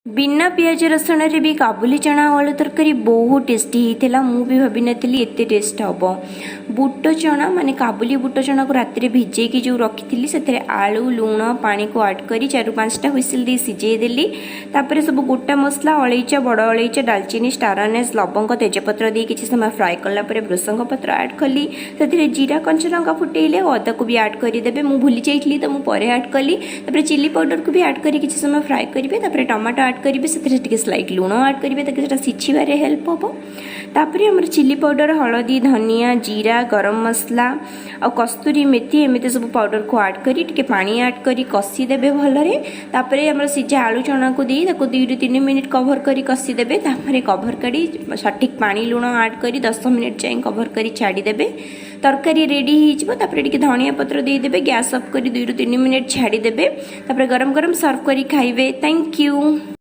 बिना पियाज रसुण रे भी काबुली चना आलू तरकारी बहुत टेस्टी होता। मु भी भाभी नी एत टेस्ट हम। बुट चना माने काबुली बुट चना को राति भिजेकी जो रखी से आलू लुण पानी को आड कर 4-5टा हुइसिल दे सिझे देली। तापर सब गोटा मसला अलैचा बड़ अलैचा डालचीनी स्टार अनेस लवंग तेजपत्र दे किसी समय फ्राए कला भृसंग पत्र आड कली। से जीरा कंचा लंका फुटेले अदा को भी आड करदे। मुझे भूली जाइली तो मुझे आड कली। चिली पाउडर को भी आड कर किसी समय फ्राए करेंगे। टमाटो आड करेंगे से स्लाइट लुण आड करेंगे सिझार हेल्प हम। तापर आम चिली पाउडर हलदी धनिया जीरा गरम मसला आ कस्तूरी मेथी एमती सब पाउडर को आड करी पानी आड करी कषिदेवे भलरे। तापर आम सिझा आलू चना को दी 2-3 मिनिट कभर करी कषिदेवे। तापर कभर करी सठिक पानी लुण आड करी 10 मिनिट जाए कभर करी छाड़ीदेवे। तरकारी रेडी हो धनिया पत्र देदेवे। गैस ऑफ करी 2-3 मिनिट छाड़ीदेवे। तापर गरम गरम सर्व करी खाइबे। Thank you.